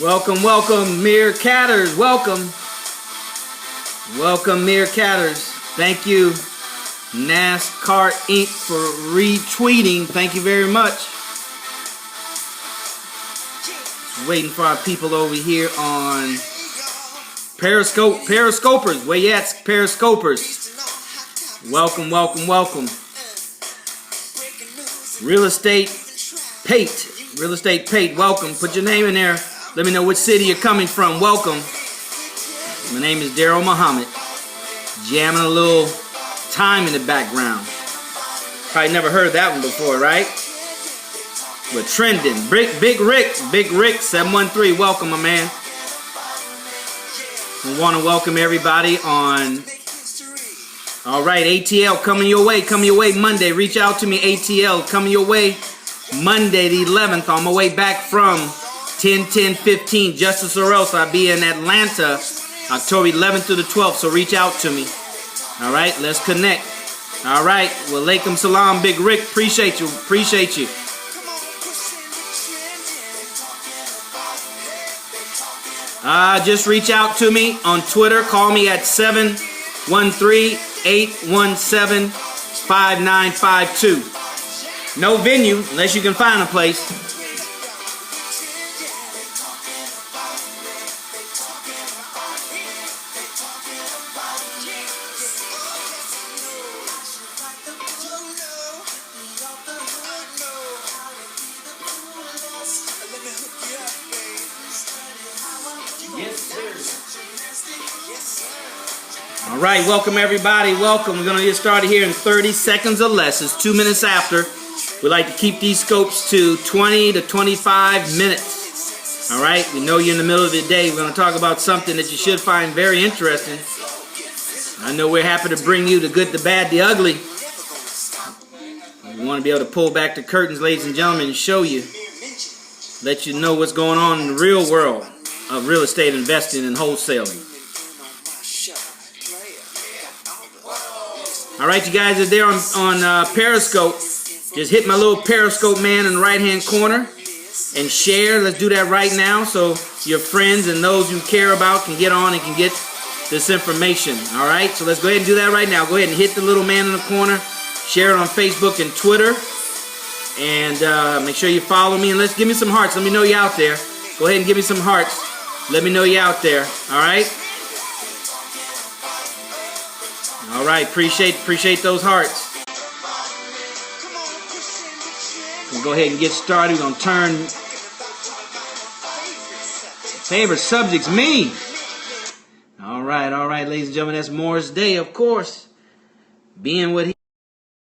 Welcome, welcome, Meerkatters. Welcome. Welcome, Meerkatters. Thank you, NASCAR Inc. for retweeting. Thank you very much. Waiting for our people over here on Periscope. Periscopers. Where you at, Periscopers? Welcome, welcome, welcome. Real Estate Pate. Real Estate Pate. Welcome. Put your name in there. Let me know which city you're coming from. Welcome. My name is DarrellMuhammad. Jamming a little time in the background. Probably never heard that one before, right? We're trending. Big Rick 713. Welcome, my man. We want to welcome everybody on. All right, ATL coming your way. Coming your way Monday. Reach out to me, ATL. Coming your way Monday the 11th. On my way back from 10/10/15. Justice or else. I'll be in Atlanta October 11th through the 12th. So reach out to me. All right, let's connect. All right, well, alaikum salam, Big Rick. Appreciate you. Appreciate you. Just reach out to me on Twitter. Call me at 713-817-5952. No venue unless you can find a place. All right, welcome everybody. Welcome. We're going to get started here in 30 seconds or less. It's 2 minutes after. We like to keep these scopes to 20 to 25 minutes. All right, we know you're in the middle of the day. We're going to talk about something that you should find very interesting. I know we're happy to bring you the good, the bad, the ugly. We want to be able to pull back the curtains, ladies and gentlemen, and show you, let you know what's going on in the real world of real estate investing and wholesaling. All right, you guys are there on Periscope. Just hit my little Periscope man in the right-hand corner and share. Let's do that right now so your friends and those you care about can get on and can get this information. All right, so let's go ahead and do that right now. Go ahead and hit the little man in the corner. Share it on Facebook and Twitter. And make sure you follow me. And let's give me some hearts. Let me know you're out there. Go ahead and give me some hearts. Let me know you're out there. All right? All right, appreciate those hearts. We'll go ahead and get started. We're going to turn favorite subjects, me. All right, ladies and gentlemen, that's Morris Day, of course. Being what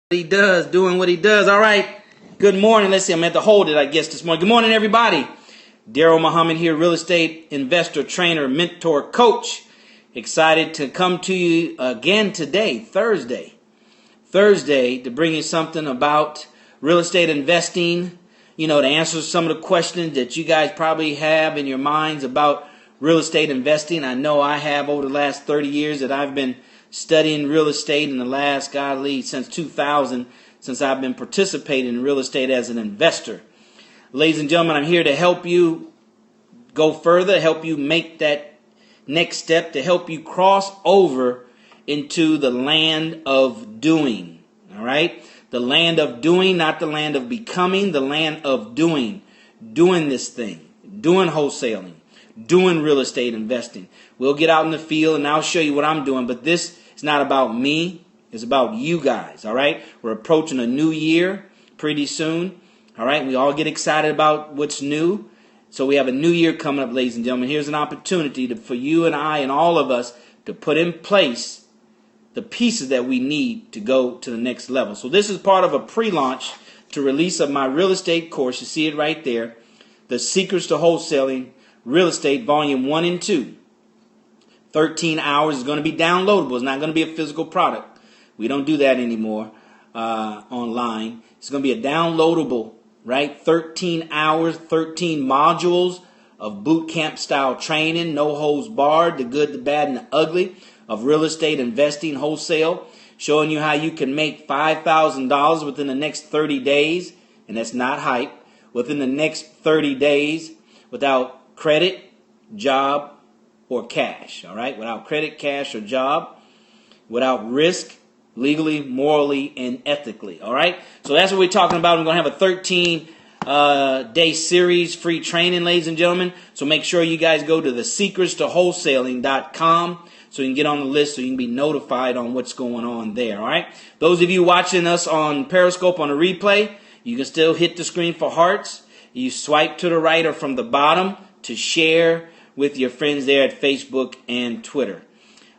he does, doing what he does. All right, good morning. Let's see, I'm at the hold it, I guess, this morning. Good morning, everybody. DarrellMuhammad here, real estate investor, trainer, mentor, coach. Excited to come to you again today, Thursday, to bring you something about real estate investing, to answer some of the questions that you guys probably have in your minds about real estate investing. I know I have over the last 30 years that I've been studying real estate in the last, since 2000, since I've been participating in real estate as an investor. Ladies and gentlemen, I'm here to help you go further, help you make that next step, to help you cross over into the land of doing. All right? The land of doing, not the land of becoming, the land of doing. Doing this thing, doing wholesaling, doing real estate investing. We'll get out in the field and I'll show you what I'm doing, but this is not about me. It's about you guys. All right? We're approaching a new year pretty soon. All right? We all get excited about what's new. So we have a new year coming up, ladies and gentlemen. Here's an opportunity for you and I and all of us to put in place the pieces that we need to go to the next level. So this is part of a pre-launch to release of my real estate course. You see it right there. The Secrets to Wholesaling Real Estate Volume 1 and 2. 13 hours is going to be downloadable. It's not going to be a physical product. We don't do that anymore online. It's going to be a downloadable, right? 13 hours, 13 modules of boot camp style training, no holds barred, the good, the bad, and the ugly of real estate investing wholesale, showing you how you can make $5,000 within the next 30 days, and that's not hype, within the next 30 days without credit, job, or cash. All right? Without credit, cash, or job. Without risk, legally, morally, and ethically. All right? So that's what we're talking about. We're going to have a 13-day series, free training, ladies and gentlemen. So make sure you guys go to thesecretstoWholesaling.com so you can get on the list so you can be notified on what's going on there. All right? Those of you watching us on Periscope on the replay, you can still hit the screen for hearts. You swipe to the right or from the bottom to share with your friends there at Facebook and Twitter.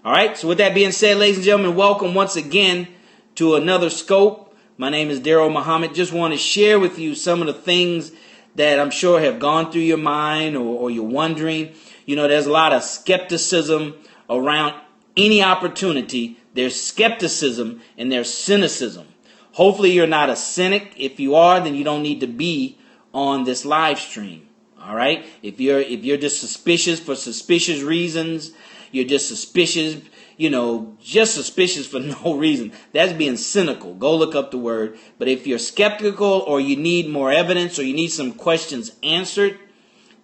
All right, so with that being said, ladies and gentlemen, welcome once again to another Scope. My name is DarrellMuhammad. Just want to share with you some of the things that I'm sure have gone through your mind or you're wondering. You know, there's a lot of skepticism around any opportunity. There's skepticism and there's cynicism. Hopefully you're not a cynic. If you are, then you don't need to be on this live stream. All right? If you're just suspicious for suspicious reasons, you're just suspicious, just suspicious for no reason. That's being cynical. Go look up the word. But if you're skeptical or you need more evidence or you need some questions answered,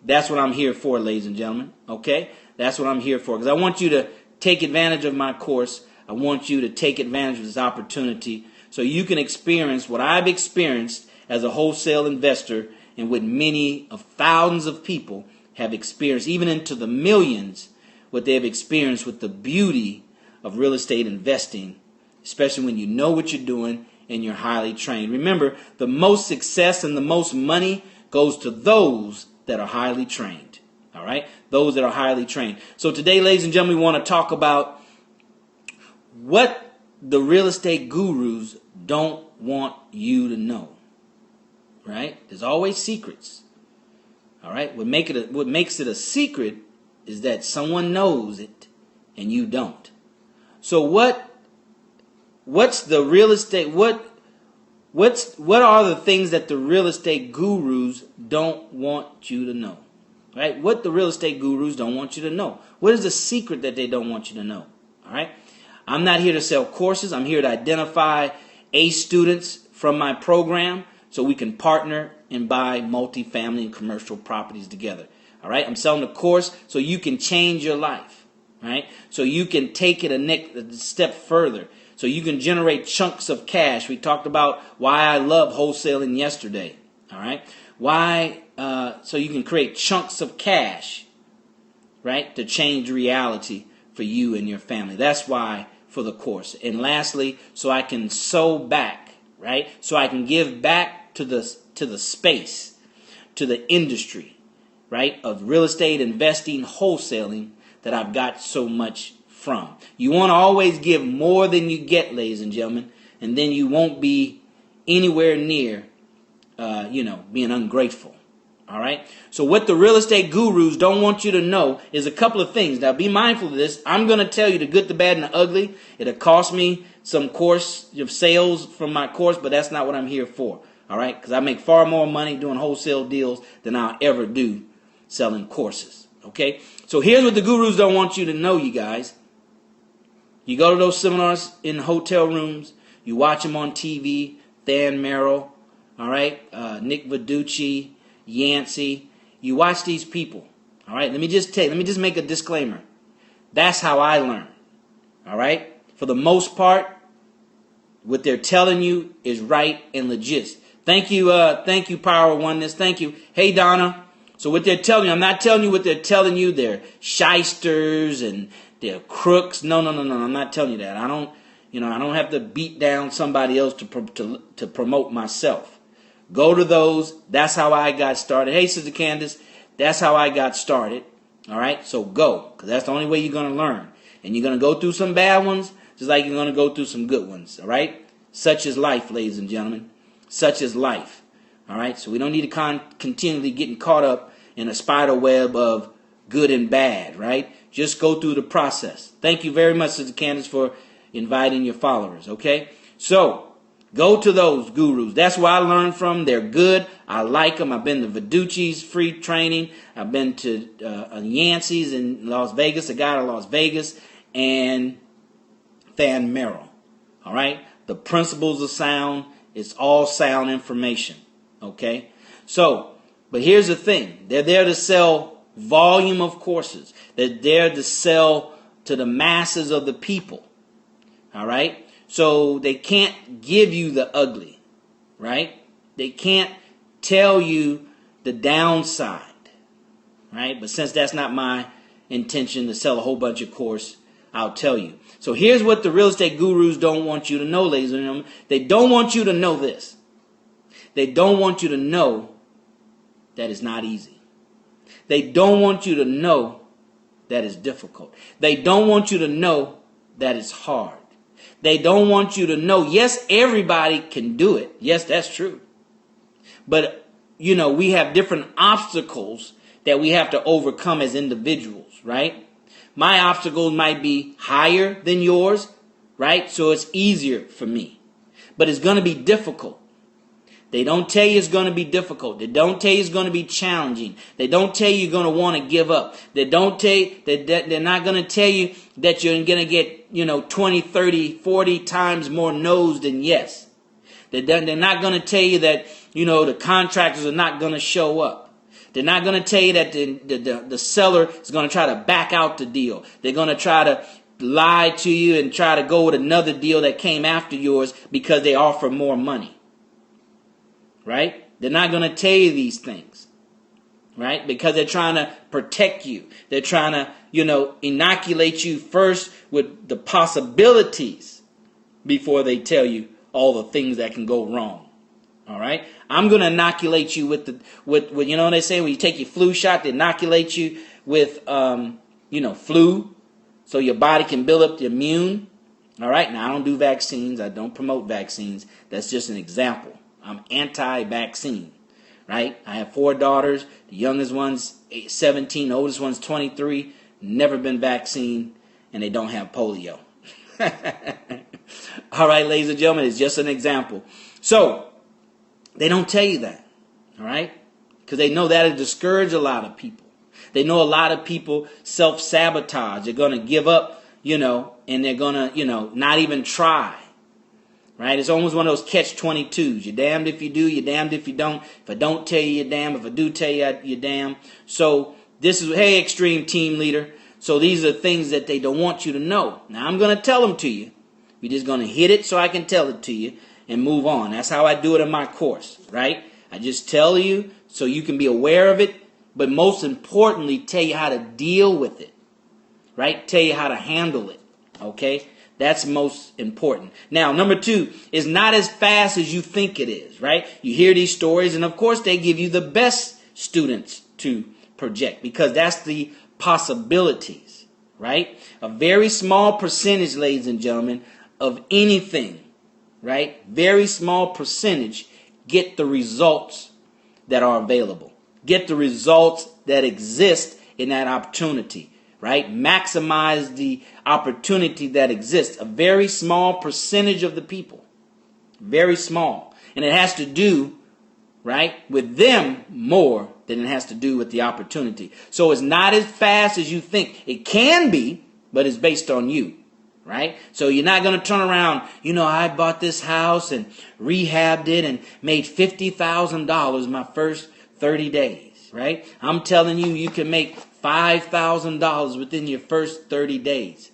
that's what I'm here for, ladies and gentlemen. Okay? That's what I'm here for. Because I want you to take advantage of my course. I want you to take advantage of this opportunity so you can experience what I've experienced as a wholesale investor and what many of thousands of people have experienced, even into the millions, what they have experienced with the beauty of real estate investing, especially when you know what you're doing and you're highly trained. Remember, the most success and the most money goes to those that are highly trained. All right? Those that are highly trained. So today, ladies and gentlemen, we want to talk about what the real estate gurus don't want you to know. Right? There's always secrets. All right? What makes it a secret is that someone knows it and you don't. So what's the real estate what are the things that the real estate gurus don't want you to know? Right? What the real estate gurus don't want you to know. What is the secret that they don't want you to know? All right? I'm not here to sell courses. I'm here to identify A students from my program so we can partner and buy multifamily and commercial properties together. All right, I'm selling a course so you can change your life, right? So you can take it a step further, so you can generate chunks of cash. We talked about why I love wholesaling yesterday, all right? So you can create chunks of cash, right, to change reality for you and your family. That's why for the course. And lastly, so I can sow back, right? So I can give back to the space, to the industry, right, of real estate investing, wholesaling that I've got so much from. You want to always give more than you get, ladies and gentlemen, and then you won't be anywhere near, being ungrateful. All right. So what the real estate gurus don't want you to know is a couple of things. Now, be mindful of this. I'm going to tell you the good, the bad, and the ugly. It'll cost me some course of sales from my course, but that's not what I'm here for. All right. Because I make far more money doing wholesale deals than I'll ever do selling courses. Okay, so here's what the gurus don't want you to know, you guys. You go to those seminars in hotel rooms. You watch them on TV. Than Merrill, all right, Nick Verducci, Yancey. You watch these people. All right, let me just make a disclaimer. That's how I learn. All right, for the most part, what they're telling you is right and legit. Thank you, Power Oneness. Thank you. Hey, Donna. So what they're telling you, I'm not telling you what they're telling you. They're shysters and they're crooks. No. I'm not telling you that. I don't have to beat down somebody else to promote myself. Go to those. That's how I got started. Hey, Sister Candace, that's how I got started. All right, so go, because that's the only way you're going to learn. And you're going to go through some bad ones, just like you're going to go through some good ones. All right, such is life, ladies and gentlemen. Such is life. All right, so we don't need to continually getting caught up in a spider web of good and bad, right? Just go through the process. Thank you very much, Sister Candace, for inviting your followers, okay? So, go to those gurus. That's where I learned from. They're good. I like them. I've been to Verducci's free training. I've been to Yancey's in Las Vegas, a guy in Las Vegas, and Than Merrill, all right? The principles of sound. It's all sound information, okay? So, but here's the thing. They're there to sell volume of courses. They're there to sell to the masses of the people. All right? So they can't give you the ugly, right? They can't tell you the downside, right? But since that's not my intention to sell a whole bunch of course, I'll tell you. So here's what the real estate gurus don't want you to know, ladies and gentlemen. They don't want you to know this. They don't want you to know that it's not easy. They don't want you to know that it's difficult. They don't want you to know that it's hard. They don't want you to know, yes, everybody can do it. Yes, that's true. But, you know, we have different obstacles that we have to overcome as individuals, right? My obstacles might be higher than yours, right? So it's easier for me. But it's going to be difficult. They don't tell you it's going to be difficult. They don't tell you it's going to be challenging. They don't tell you you're going to want to give up. They don't tell you that they're not going to tell you that you're going to get, 20, 30, 40 times more no's than yes. They're not going to tell you that, the contractors are not going to show up. They're not going to tell you that the seller is going to try to back out the deal. They're going to try to lie to you and try to go with another deal that came after yours because they offer more money. Right? They're not going to tell you these things. Right? Because they're trying to protect you. They're trying to, inoculate you first with the possibilities before they tell you all the things that can go wrong. All right? I'm going to inoculate you with what they say when you take your flu shot, they inoculate you with, flu so your body can build up the immune. All right? Now, I don't do vaccines. I don't promote vaccines. That's just an example. I'm anti-vaccine, right? I have 4 daughters. The youngest one's 17. The oldest one's 23. Never been vaccinated, and they don't have polio. All right, ladies and gentlemen, it's just an example. So, they don't tell you that, all right? Because they know that'll discourage a lot of people. They know a lot of people self-sabotage. They're going to give up, and they're going to, not even try. Right? It's almost one of those catch-22s. You're damned if you do, you're damned if you don't. If I don't tell you, you're damned. If I do tell you, you're damned. So this is, hey, extreme team leader. So these are things that they don't want you to know. Now I'm going to tell them to you. We're just going to hit it so I can tell it to you and move on. That's how I do it in my course, right? I just tell you so you can be aware of it, but most importantly, tell you how to deal with it, right? Tell you how to handle it, okay? That's most important. Now, number 2 is not as fast as you think it is, right? You hear these stories, and of course, they give you the best students to project because that's the possibilities, right? A very small percentage, ladies and gentlemen, of anything, right? Very small percentage get the results that are available, get the results that exist in that opportunity. Right? Maximize the opportunity that exists. A very small percentage of the people. Very small. And it has to do, right, with them more than it has to do with the opportunity. So it's not as fast as you think. It can be, but it's based on you. Right? So you're not going to turn around, I bought this house and rehabbed it and made $50,000 my first 30 days. Right? I'm telling you, you can make $5,000 within your first 30 days.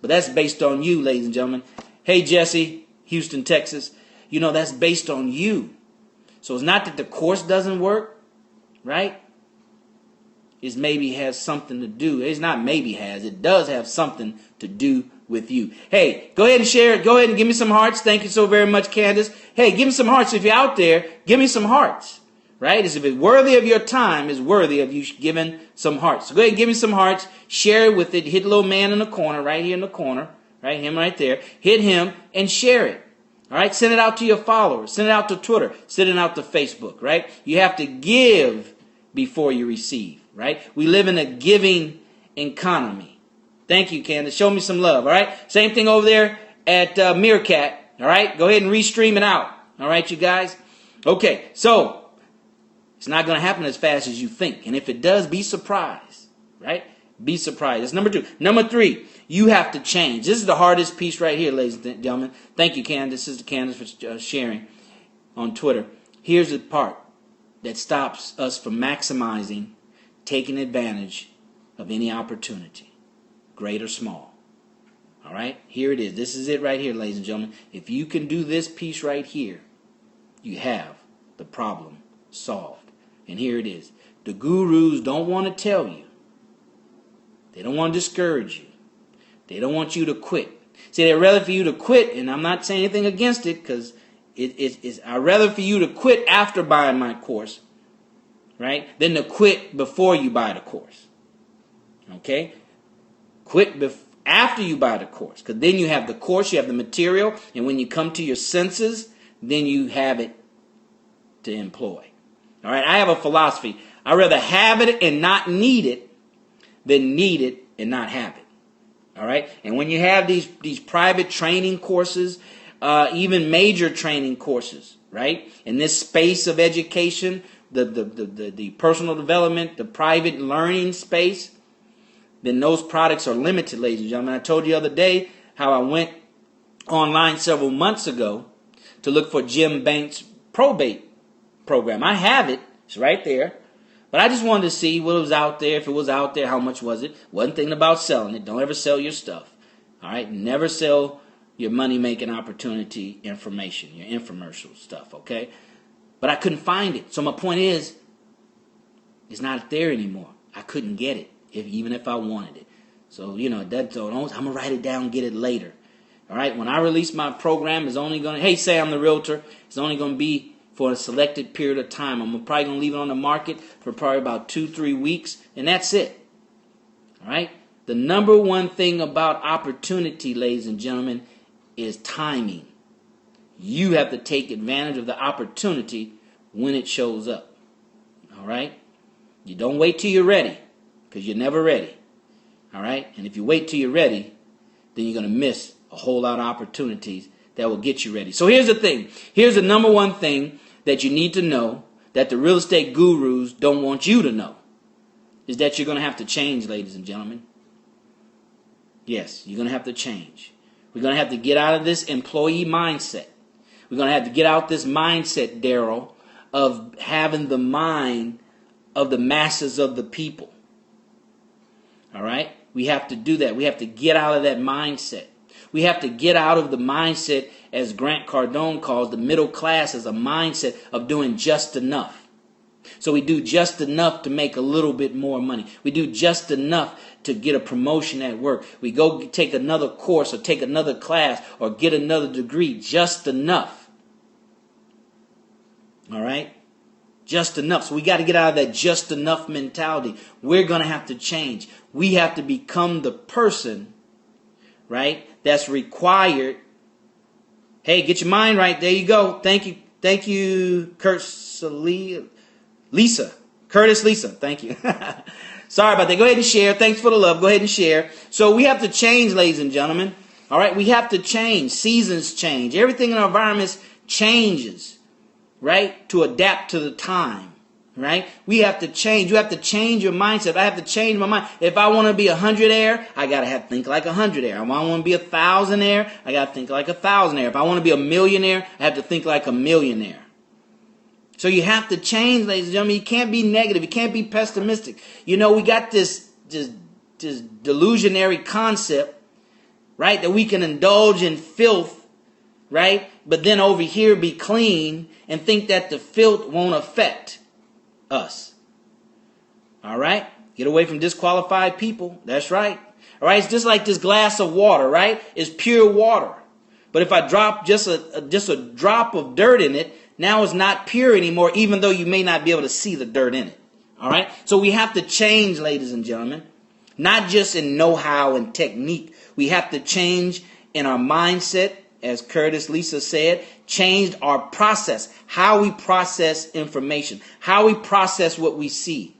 But that's based on you, ladies and gentlemen. Hey, Jesse, Houston, Texas. That's based on you. So it's not that the course doesn't work, right? It maybe has something to do. It's not maybe has. It does have something to do with you. Hey, go ahead and share it. Go ahead and give me some hearts. Thank you so very much, Candace. Hey, give me some hearts. If you're out there, give me some hearts. Right? As if it's worthy of your time, is worthy of you giving some hearts. So go ahead and give me some hearts. Share it with it. Hit the little man in the corner, right here in the corner. Right? Him right there. Hit him and share it. All right? Send it out to your followers. Send it out to Twitter. Send it out to Facebook. Right? You have to give before you receive. Right? We live in a giving economy. Thank you, Candace. Show me some love. All right? Same thing over there at Meerkat. All right? Go ahead and restream it out. All right, you guys? Okay. So it's not going to happen as fast as you think. And if it does, be surprised, right? Be surprised. That's number 2. Number 3, you have to change. This is the hardest piece right here, ladies and gentlemen. Thank you, Candace. This is Candace for sharing on Twitter. Here's the part that stops us from maximizing taking advantage of any opportunity, great or small. All right, here it is. This is it right here, ladies and gentlemen. If you can do this piece right here, you have the problem solved. And here it is. The gurus don't want to tell you. They don't want to discourage you. They don't want you to quit. See, they'd rather for you to quit, and I'm not saying anything against it, because I'd rather for you to quit after buying my course, right, than to quit before you buy the course. Okay? Quit after you buy the course, because then you have the course, you have the material, and when you come to your senses, then you have it to employ. All right? I have a philosophy. I'd rather have it and not need it than need it and not have it. All right? And when you have these private training courses, even major training courses, right? In this space of education, the personal development, the private learning space, then those products are limited, ladies and gentlemen. I told you the other day how I went online several months ago to look for Jim Banks' probate program. I have it. It's right there. But I just wanted to see what was out there. If it was out there, how much was it? Wasn't thinking about selling it. Don't ever sell your stuff. All right? Never sell your money-making opportunity information, your infomercial stuff, okay? But I couldn't find it. So my point is, it's not there anymore. I couldn't get it, even if I wanted it. So, I'm going to write it down and get it later. All right? When I release my program, it's only going to, hey, say I'm the realtor, it's only going to be for a selected period of time. I'm probably going to leave it on the market for probably about 2-3 weeks, and that's it. All right? The number one thing about opportunity, ladies and gentlemen, is timing. You have to take advantage of the opportunity when it shows up. All right? You don't wait till you're ready, because you're never ready. All right? And if you wait till you're ready, then you're going to miss a whole lot of opportunities that will get you ready. So here's the thing. Here's the number one thing that you need to know that the real estate gurus don't want you to know, is that you're going to have to change, ladies and gentlemen. Yes, you're going to have to change. We're going to have to get out of this employee mindset. We're going to have to get out this mindset, Darrell, of having the mind of the masses of the people. All right? We have to do that. We have to get out of that mindset. We have to get out of the mindset, as Grant Cardone calls the middle class, as a mindset of doing just enough. So we do just enough to make a little bit more money. We do just enough to get a promotion at work. We go take another course or take another class or get another degree, just enough. All right? Just enough. So we got to get out of that just enough mentality. We're going to have to change. We have to become the person, right, that's required. Hey, get your mind right. There you go. Thank you, Curtis Lisa. Thank you. Sorry about that. Go ahead and share. Thanks for the love. Go ahead and share. So we have to change, ladies and gentlemen. All right, we have to change. Seasons change. Everything in our environments changes, right, to adapt to the time. Right? We have to change. You have to change your mindset. I have to change my mind. If I want to be 100-aire, I got to have to think like 100-aire. If I want to be 1,000-aire, I got to think like 1,000-aire. If I want to be a millionaire, I have to think like a millionaire. So you have to change, ladies and gentlemen. You can't be negative. You can't be pessimistic. We got this delusionary concept, right, that we can indulge in filth, right, but then over here be clean and think that the filth won't affect us. All right? Get away from disqualified people. That's right. All right? It's just like this glass of water, right? It's pure water. But if I drop just a drop of dirt in it, now it's not pure anymore, even though you may not be able to see the dirt in it. All right? So we have to change, ladies and gentlemen. Not just in know-how and technique. We have to change in our mindset, as Curtis Lisa said, changed our process, how we process information, how we process what we see.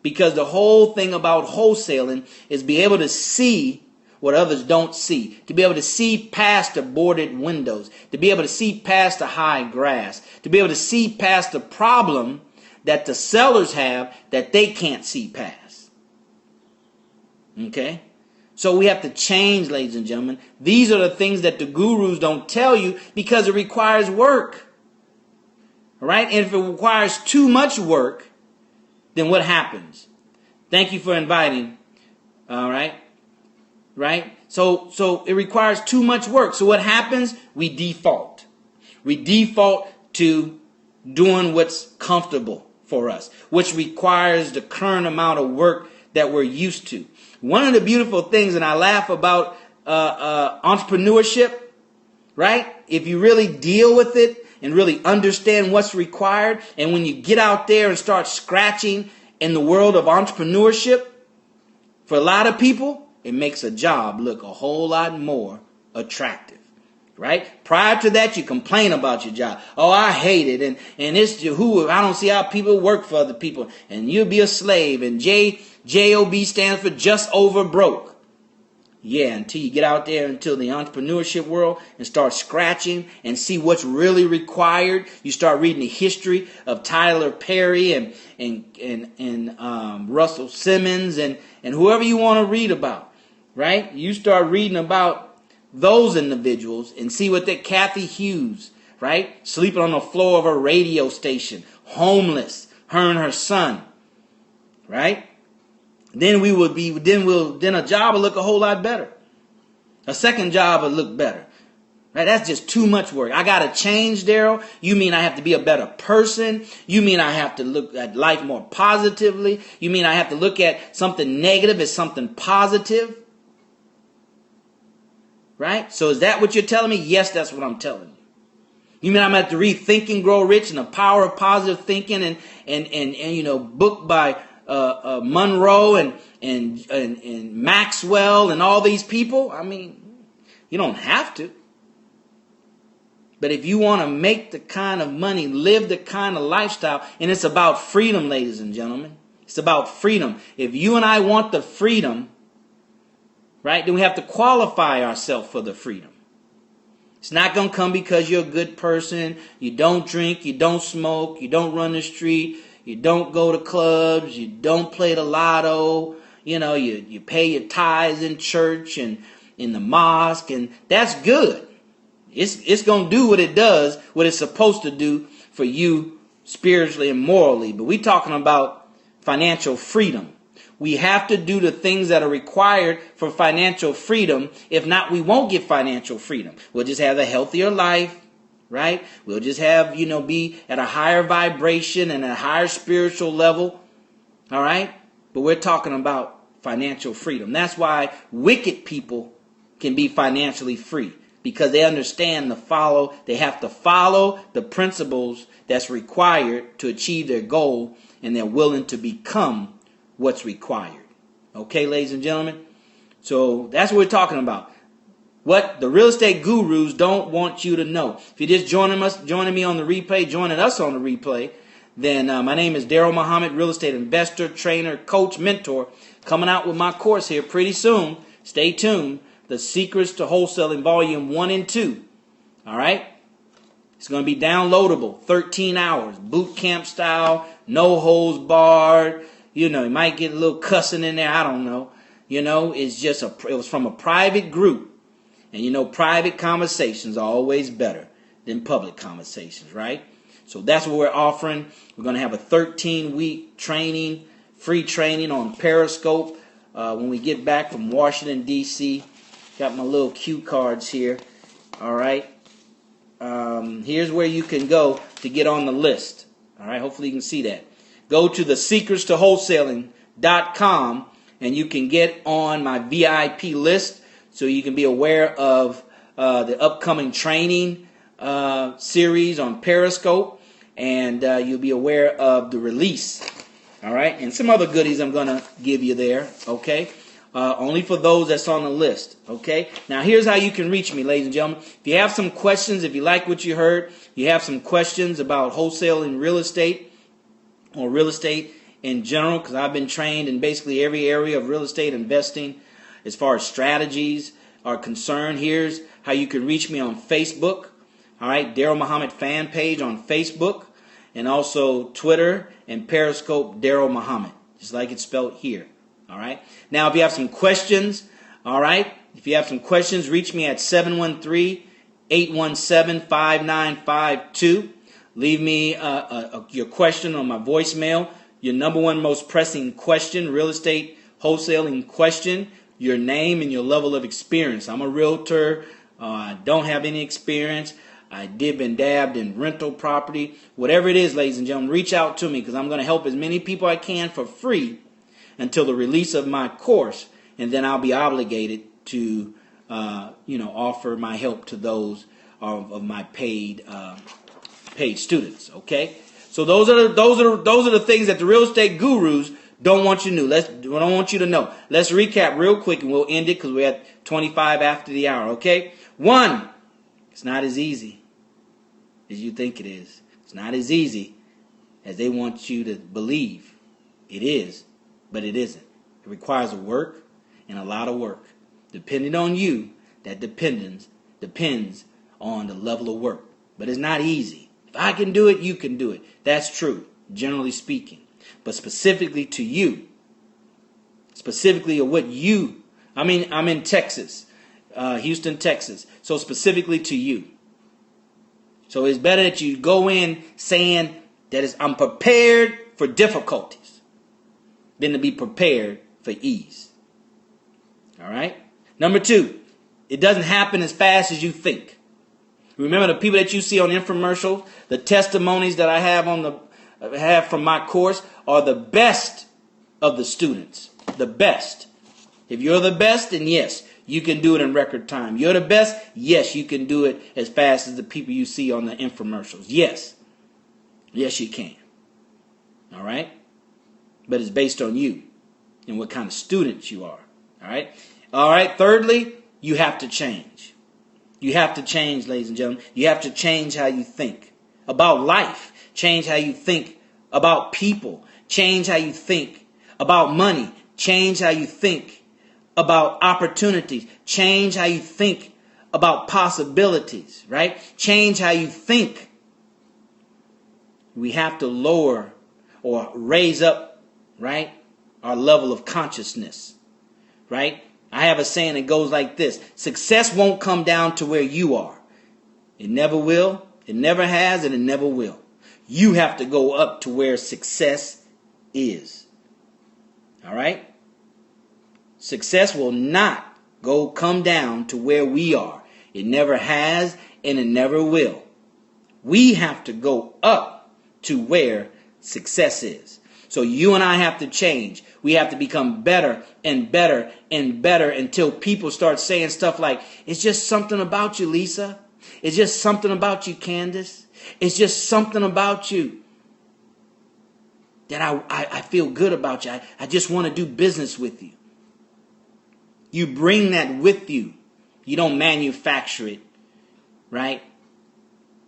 Because the whole thing about wholesaling is be able to see what others don't see, to be able to see past the boarded windows, to be able to see past the high grass, to be able to see past the problem that the sellers have that they can't see past. Okay? So we have to change, ladies and gentlemen. These are the things that the gurus don't tell you because it requires work. All right? And if it requires too much work, then what happens? Thank you for inviting. All right. Right? So it requires too much work. So what happens? We default. We default to doing what's comfortable for us, which requires the current amount of work that we're used to. One of the beautiful things, and I laugh about entrepreneurship, right? If you really deal with it and really understand what's required, and when you get out there and start scratching in the world of entrepreneurship, for a lot of people, it makes a job look a whole lot more attractive, right? Prior to that, you complain about your job. Oh, I hate it, and it's who I don't see how people work for other people, and you'll be a slave. And JOB stands for just over broke. Yeah, until you get out there into the entrepreneurship world and start scratching and see what's really required. You start reading the history of Tyler Perry and Russell Simmons and whoever you want to read about, right? You start reading about those individuals and see what that Kathy Hughes, right? Sleeping on the floor of a radio station, homeless, her and her son, right? Then a job will look a whole lot better. A second job will look better. Right? That's just too much work. I got to change, Darrell. You mean I have to be a better person? You mean I have to look at life more positively? You mean I have to look at something negative as something positive? Right? So is that what you're telling me? Yes, that's what I'm telling you. You mean I'm going to have to read Think and Grow Rich and the Power of Positive Thinking and book by Monroe and Maxwell and all these people? I mean, you don't have to. But if you want to make the kind of money, live the kind of lifestyle, and it's about freedom, ladies and gentlemen. It's about freedom. If you and I want the freedom, right, then we have to qualify ourselves for the freedom. It's not going to come because you're a good person. You don't drink, you don't smoke, you don't run the street, you don't go to clubs, you don't play the lotto, you pay your tithes in church and in the mosque, and that's good. It's going to do what it does, what it's supposed to do for you spiritually and morally. But we're talking about financial freedom. We have to do the things that are required for financial freedom. If not, we won't get financial freedom. We'll just have a healthier life, right? We'll just have, be at a higher vibration and a higher spiritual level, all right? But we're talking about financial freedom. That's why wicked people can be financially free. Because they understand they have to follow the principles that's required to achieve their goal, and they're willing to become what's required. Okay, ladies and gentlemen? So that's what we're talking about. What the real estate gurus don't want you to know. If you're just joining me on the replay, joining us on the replay, then my name is DarrellMuhammad, real estate investor, trainer, coach, mentor, coming out with my course here pretty soon. Stay tuned. The Secrets to Wholesaling Volume 1 and 2. All right? It's going to be downloadable, 13 hours, boot camp style, no holds barred. You might get a little cussing in there. I don't know. It was from a private group. And private conversations are always better than public conversations, right? So that's what we're offering. We're going to have a 13-week training, free training on Periscope when we get back from Washington, D.C. Got my little cue cards here. All right. Here's where you can go to get on the list. All right. Hopefully you can see that. Go to thesecretstoWholesaling.com and you can get on my VIP list so you can be aware of the upcoming training series on Periscope, and you'll be aware of the release. All right. And some other goodies I'm going to give you there. Okay. Only for those that's on the list, okay? Now, here's how you can reach me, ladies and gentlemen. If you have some questions, if you like what you heard, you have some questions about wholesaling real estate or real estate in general, because I've been trained in basically every area of real estate investing as far as strategies are concerned. Here's how you can reach me on Facebook, all right? Darrell Muhammad fan page on Facebook, and also Twitter and Periscope, Darrell Muhammad, just like it's spelled here. All right. Now, if you have some questions, all right, if you have some questions, reach me at 713-817-5952. Leave me your question on my voicemail, your number one most pressing question, real estate wholesaling question, your name and your level of experience. I'm a realtor. I don't have any experience. I dib and dabbed in rental property. Whatever it is, ladies and gentlemen, reach out to me because I'm going to help as many people I can for free until the release of my course, and then I'll be obligated to, offer my help to those of my paid students. Okay, so those are the things that the real estate gurus don't want you to know. Let's recap real quick, and we'll end it because we're at 25 after the hour. Okay, 1, it's not as easy as you think it is. It's not as easy as they want you to believe. It is, but it isn't. It requires work and a lot of work. Depending on you, that depends on the level of work. But it's not easy. If I can do it, you can do it. That's true, generally speaking. But specifically to you, specifically of what you, I'm in Texas, Houston, Texas. So specifically to you. So it's better that you go in saying that I'm prepared for difficulties than to be prepared for ease. All right? Number 2, it doesn't happen as fast as you think. Remember the people that you see on infomercials, the testimonies that I have from my course are the best of the students. The best. If you're the best, then yes, you can do it in record time. You're the best, yes, you can do it as fast as the people you see on the infomercials. Yes. Yes, you can. All right? But it's based on you and what kind of student you are. All right? All right, thirdly, you have to change. You have to change, ladies and gentlemen. You have to change how you think about life. Change how you think about people. Change how you think about money. Change how you think about opportunities. Change how you think about possibilities, right? Change how you think. We have to lower or raise up, right, our level of consciousness, right? I have a saying that goes like this: success won't come down to where you are. It never will, it never has, and it never will. You have to go up to where success is. All right? Success will not come down to where we are. It never has, and it never will. We have to go up to where success is. So you and I have to change. We have to become better and better and better until people start saying stuff like, it's just something about you, Lisa. It's just something about you, Candace. It's just something about you that I feel good about you. I just want to do business with you. You bring that with you. You don't manufacture it, right?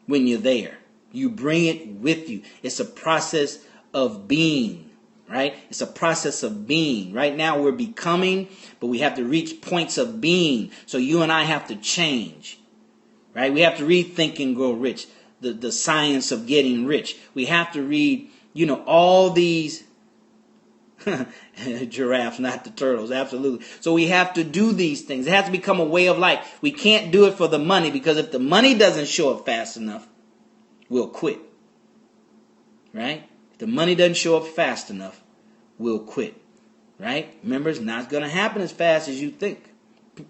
When you're there. You bring it with you. It's a process of being, right? It's a process of being. Right now we're becoming, but we have to reach points of being. So you and I have to change, right? We have to read Think and Grow Rich, the science of getting rich. We have to read, all these giraffes, not the turtles, absolutely. So we have to do these things. It has to become a way of life. We can't do it for the money, because if the money doesn't show up fast enough, we'll quit, right? If the money doesn't show up fast enough, we'll quit, right? Remember, it's not going to happen as fast as you think.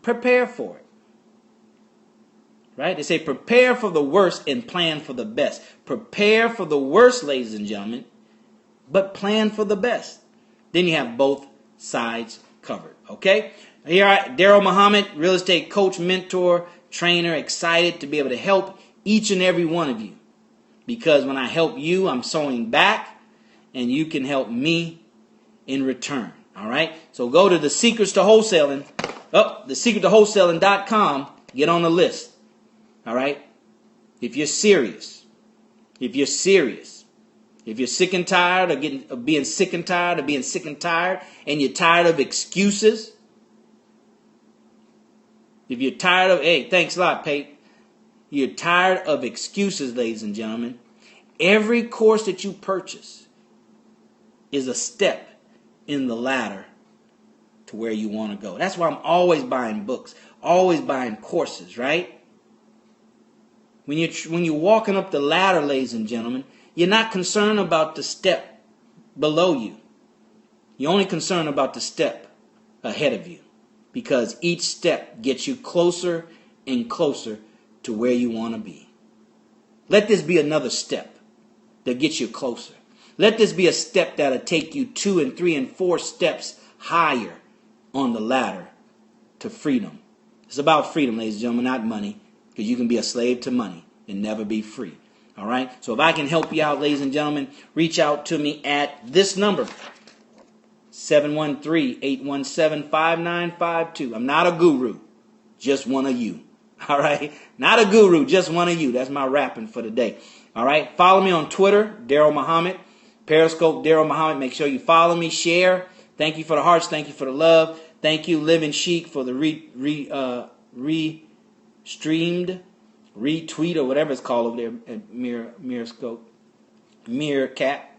Prepare for it, right? They say prepare for the worst and plan for the best. Prepare for the worst, ladies and gentlemen, but plan for the best. Then you have both sides covered, okay? Here I am, DarrellMuhammad, real estate coach, mentor, trainer, excited to be able to help each and every one of you. Because when I help you, I'm sowing back, and you can help me in return. All right? So go to The Secrets to Wholesaling, thesecrettoWholesaling.com. Get on the list. All right? If you're serious, if you're sick and tired of being sick and tired and you're tired of excuses, if you're tired of, hey, thanks a lot, Pate. You're tired of excuses, ladies and gentlemen. Every course that you purchase is a step in the ladder to where you want to go. That's why I'm always buying books, always buying courses, right? When you're walking up the ladder, ladies and gentlemen, you're not concerned about the step below you. You're only concerned about the step ahead of you, because each step gets you closer and closer to where you want to be. Let this be another step that gets you closer. Let this be a step that'll take you 2 and 3 and 4 steps higher on the ladder to freedom. It's about freedom, ladies and gentlemen, not money, because you can be a slave to money and never be free. All right? So if I can help you out, ladies and gentlemen, reach out to me at this number, 713-817-5952. I'm not a guru, just one of you. All right? Not a guru, just one of you. That's my rapping for the day. All right? Follow me on Twitter, Muhammad. Periscope, Muhammad. Make sure you follow me, share. Thank you for the hearts. Thank you for the love. Thank you, Living Chic, for the retweet or whatever it's called over there at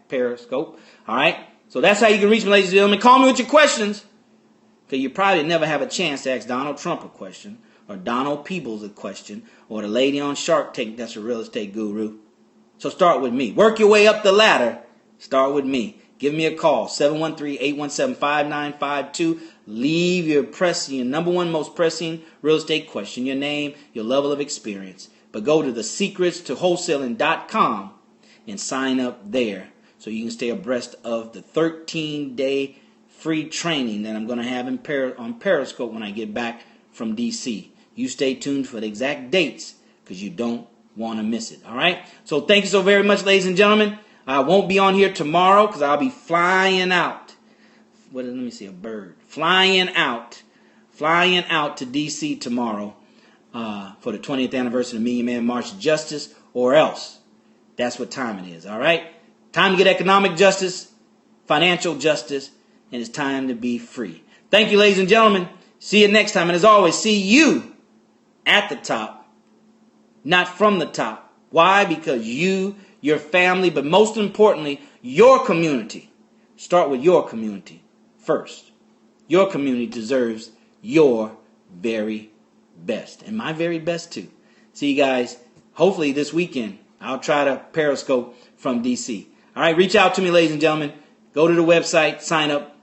Periscope. All right? So that's how you can reach me, ladies and gentlemen. Call me with your questions, because you probably never have a chance to ask Donald Trump a question, or Donald Peebles a question, or the lady on Shark Tank that's a real estate guru. So start with me. Work your way up the ladder. Start with me. Give me a call, 713-817-5952. Leave your number one most pressing real estate question, your name, your level of experience. But go to thesecrets-to-wholesaling.com and sign up there so you can stay abreast of the 13-day free training that I'm going to have on Periscope when I get back from D.C. You stay tuned for the exact dates, because you don't want to miss it. All right? So thank you so very much, ladies and gentlemen. I won't be on here tomorrow because I'll be flying out. Let me see, a bird. Flying out to D.C. tomorrow for the 20th anniversary of the Million Man March of Justice, or else. That's what time it is, all right? Time to get economic justice, financial justice, and it's time to be free. Thank you, ladies and gentlemen. See you next time. And as always, see you at the top, not from the top. Why? Because you, your family, but most importantly, your community. Start with your community first. Your community deserves your very best, and my very best too. See you guys hopefully this weekend. I'll try to Periscope from DC. All right, reach out to me, ladies and gentlemen. Go to the website, sign up,